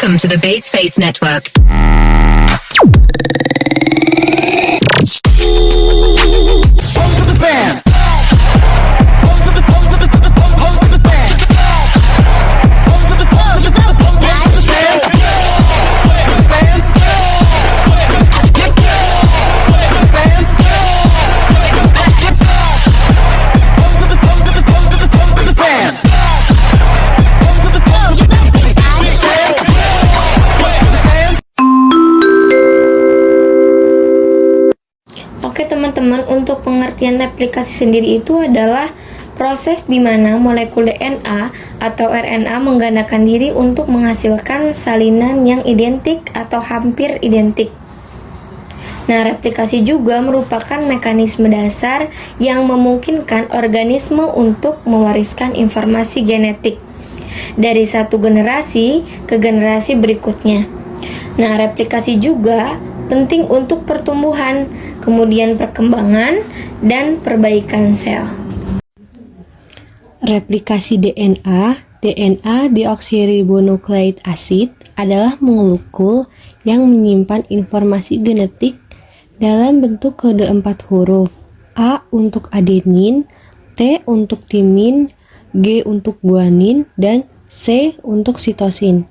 Welcome to the Baseface Network. Oke teman-teman, untuk pengertian replikasi sendiri itu adalah proses di mana molekul DNA atau RNA menggandakan diri untuk menghasilkan salinan yang identik atau hampir identik. Nah, replikasi juga merupakan mekanisme dasar yang memungkinkan organisme untuk mewariskan informasi genetik dari satu generasi ke generasi berikutnya. Nah, replikasi juga penting untuk pertumbuhan, kemudian perkembangan, dan perbaikan sel. Replikasi DNA deoksiribonukleik acid adalah molekul yang menyimpan informasi genetik dalam bentuk kode 4 huruf. A untuk adenin, T untuk timin, G untuk guanin, dan C untuk sitosin.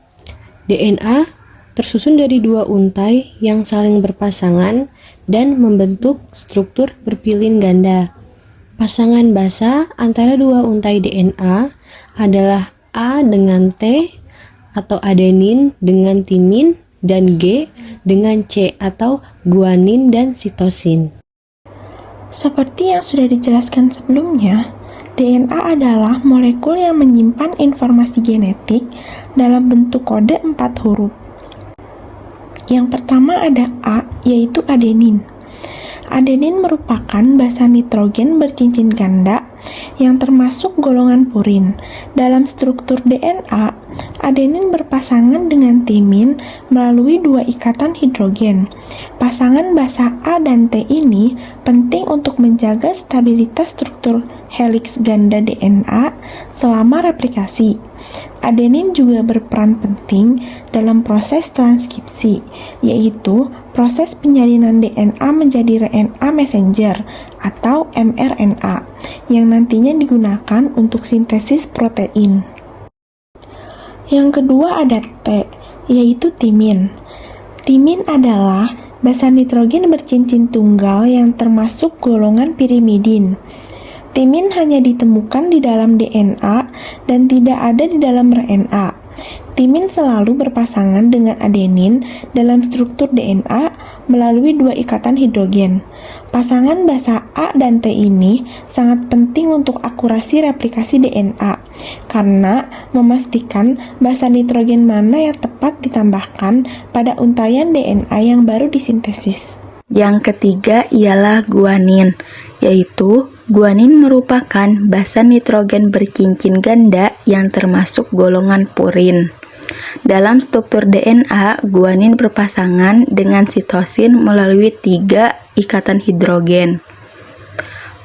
DNA tersusun dari dua untai yang saling berpasangan dan membentuk struktur berpilin ganda. Pasangan basa antara dua untai DNA adalah A dengan T atau adenin dengan timin dan G dengan C atau guanin dan sitosin. Seperti yang sudah dijelaskan sebelumnya, DNA adalah molekul yang menyimpan informasi genetik dalam bentuk kode 4 huruf. Yang pertama ada A, yaitu adenin. Adenin merupakan basa nitrogen bercincin ganda yang termasuk golongan purin. Dalam struktur DNA, adenin berpasangan dengan timin melalui dua ikatan hidrogen. Pasangan basa A dan T ini penting untuk menjaga stabilitas struktur heliks ganda DNA selama replikasi. Adenin juga berperan penting dalam proses transkripsi, yaitu proses penyalinan DNA menjadi RNA messenger atau mRNA yang nantinya digunakan untuk sintesis protein. Yang kedua ada T, yaitu timin. Timin adalah basa nitrogen bercincin tunggal yang termasuk golongan pirimidin. Timin hanya ditemukan di dalam DNA dan tidak ada di dalam RNA. Timin selalu berpasangan dengan adenin dalam struktur DNA melalui dua ikatan hidrogen. Pasangan basa A dan T ini sangat penting untuk akurasi replikasi DNA karena memastikan basa nitrogen mana yang tepat ditambahkan pada untaian DNA yang baru disintesis. Yang ketiga ialah guanin, yaitu guanin merupakan basa nitrogen bercincin ganda yang termasuk golongan purin. Dalam struktur DNA, guanin berpasangan dengan sitosin melalui 3 ikatan hidrogen.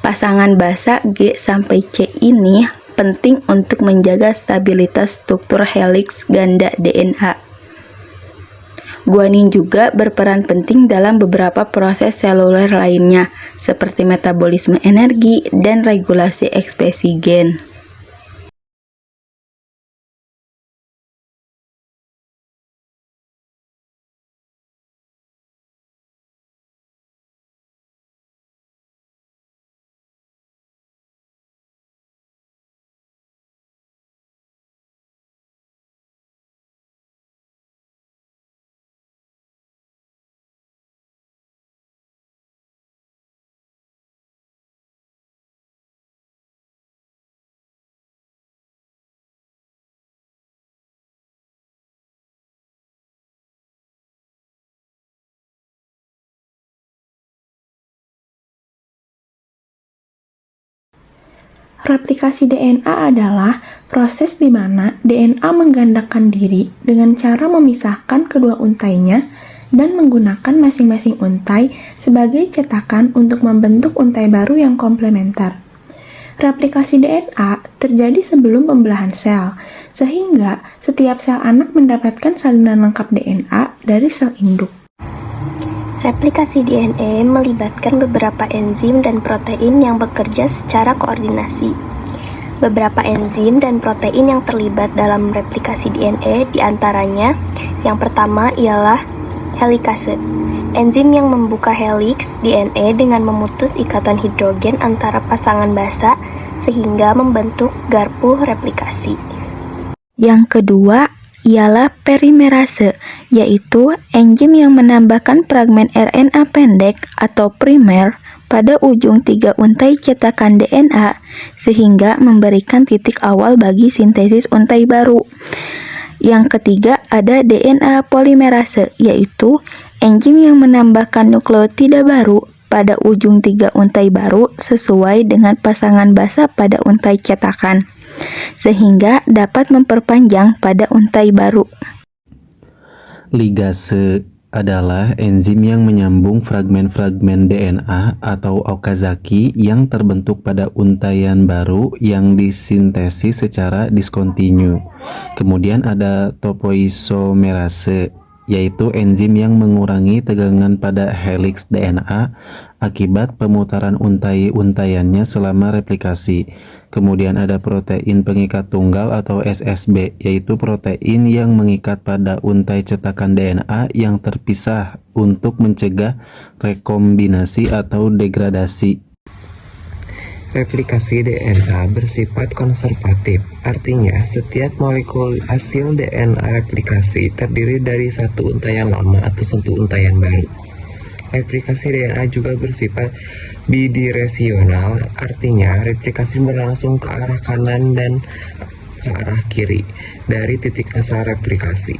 Pasangan basa G sampai C ini penting untuk menjaga stabilitas struktur heliks ganda DNA. Guanin juga berperan penting dalam beberapa proses seluler lainnya, seperti metabolisme energi dan regulasi ekspresi gen. Replikasi DNA adalah proses di mana DNA menggandakan diri dengan cara memisahkan kedua untainya dan menggunakan masing-masing untai sebagai cetakan untuk membentuk untai baru yang komplementer. Replikasi DNA terjadi sebelum pembelahan sel, sehingga setiap sel anak mendapatkan salinan lengkap DNA dari sel induk. Replikasi DNA melibatkan beberapa enzim dan protein yang bekerja secara koordinasi. Beberapa enzim dan protein yang terlibat dalam replikasi DNA diantaranya, yang pertama ialah helikase. Enzim yang membuka heliks DNA dengan memutus ikatan hidrogen antara pasangan basa sehingga membentuk garpu replikasi. Yang kedua ialah perimerase, yaitu enzim yang menambahkan fragmen RNA pendek atau primer pada ujung 3 untai cetakan DNA sehingga memberikan titik awal bagi sintesis untai baru. Yang ketiga ada DNA polimerase, yaitu enzim yang menambahkan nukleotida baru pada ujung 3 untai baru sesuai dengan pasangan basa pada untai cetakan, sehingga dapat memperpanjang pada untai baru. Ligase adalah enzim yang menyambung fragmen-fragmen DNA atau Okazaki yang terbentuk pada untaian baru yang disintesis secara diskontinu. Kemudian ada topoisomerase, yaitu enzim yang mengurangi tegangan pada heliks DNA akibat pemutaran untai-untaiannya selama replikasi. Kemudian ada protein pengikat tunggal atau SSB, yaitu protein yang mengikat pada untai cetakan DNA yang terpisah untuk mencegah rekombinasi atau degradasi. Replikasi DNA bersifat konservatif, artinya setiap molekul hasil DNA replikasi terdiri dari satu untaian lama atau satu untaian baru. Replikasi DNA juga bersifat bidiresional, artinya replikasi berlangsung ke arah kanan dan ke arah kiri dari titik asal replikasi.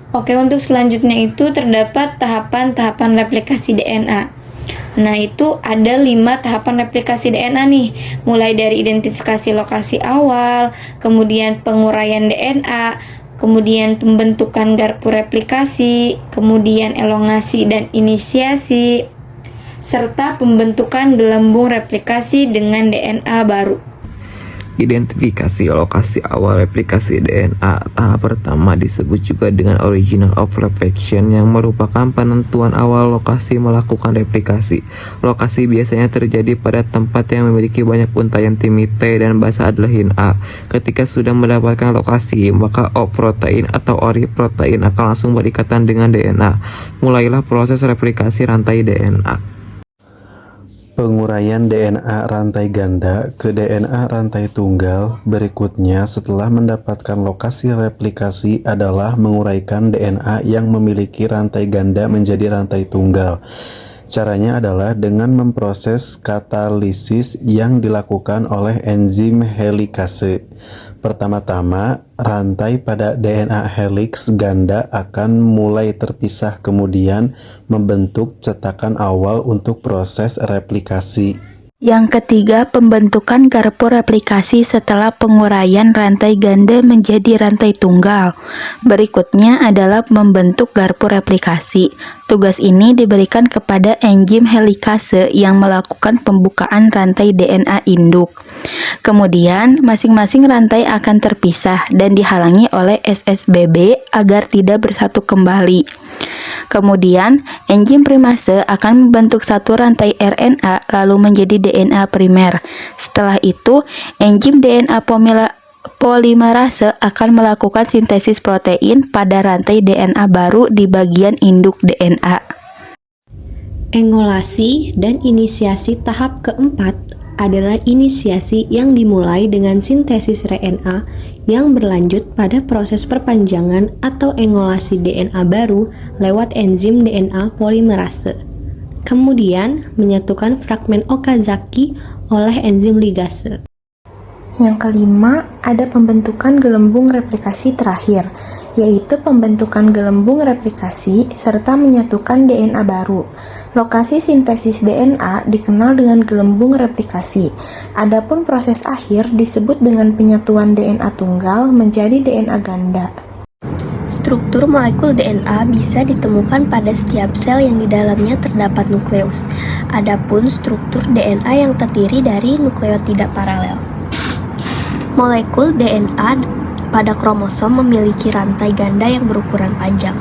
Oke, untuk selanjutnya itu terdapat tahapan-tahapan replikasi DNA. Nah, itu ada 5 tahapan replikasi DNA nih, mulai dari identifikasi lokasi awal, kemudian penguraian DNA, kemudian pembentukan garpu replikasi, kemudian elongasi dan inisiasi, serta pembentukan gelembung replikasi dengan DNA baru. Identifikasi lokasi awal replikasi DNA tahap pertama disebut juga dengan original of reflection, yang merupakan penentuan awal lokasi melakukan replikasi. Lokasi biasanya terjadi pada tempat yang memiliki banyak untaian timit T dan basa adlehin A. Ketika sudah mendapatkan lokasi, maka O protein atau ori protein akan langsung berikatan dengan DNA. Mulailah proses replikasi rantai DNA. Penguraian DNA rantai ganda ke DNA rantai tunggal berikutnya setelah mendapatkan lokasi replikasi adalah menguraikan DNA yang memiliki rantai ganda menjadi rantai tunggal. Caranya adalah dengan memproses katalisis yang dilakukan oleh enzim helikase. Pertama-tama, rantai pada DNA heliks ganda akan mulai terpisah, kemudian membentuk cetakan awal untuk proses replikasi. Yang ketiga, pembentukan garpu replikasi setelah penguraian rantai ganda menjadi rantai tunggal. Berikutnya adalah membentuk garpu replikasi. Tugas ini diberikan kepada enzim helikase yang melakukan pembukaan rantai DNA induk. Kemudian, masing-masing rantai akan terpisah dan dihalangi oleh SSBB agar tidak bersatu kembali. Kemudian, enzim primase akan membentuk satu rantai RNA lalu menjadi DNA primer. Setelah itu, enzim DNA polimerase akan melakukan sintesis protein pada rantai DNA baru di bagian induk DNA. Engolasi dan inisiasi tahap keempat adalah inisiasi yang dimulai dengan sintesis RNA yang berlanjut pada proses perpanjangan atau engolasi DNA baru lewat enzim DNA polimerase. Kemudian menyatukan fragmen Okazaki oleh enzim ligase. Yang kelima, ada pembentukan gelembung replikasi terakhir, yaitu pembentukan gelembung replikasi serta menyatukan DNA baru. Lokasi sintesis DNA dikenal dengan gelembung replikasi. Adapun proses akhir disebut dengan penyatuan DNA tunggal menjadi DNA ganda. Struktur molekul DNA bisa ditemukan pada setiap sel yang di dalamnya terdapat nukleus. Adapun struktur DNA yang terdiri dari nukleotida paralel. Molekul DNA pada kromosom memiliki rantai ganda yang berukuran panjang.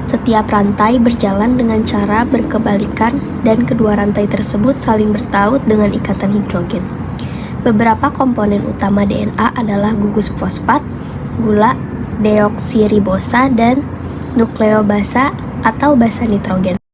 Setiap rantai berjalan dengan cara berkebalikan dan kedua rantai tersebut saling bertaut dengan ikatan hidrogen. Beberapa komponen utama DNA adalah gugus fosfat, gula, deoksiribosa, dan nukleobasa atau basa nitrogen.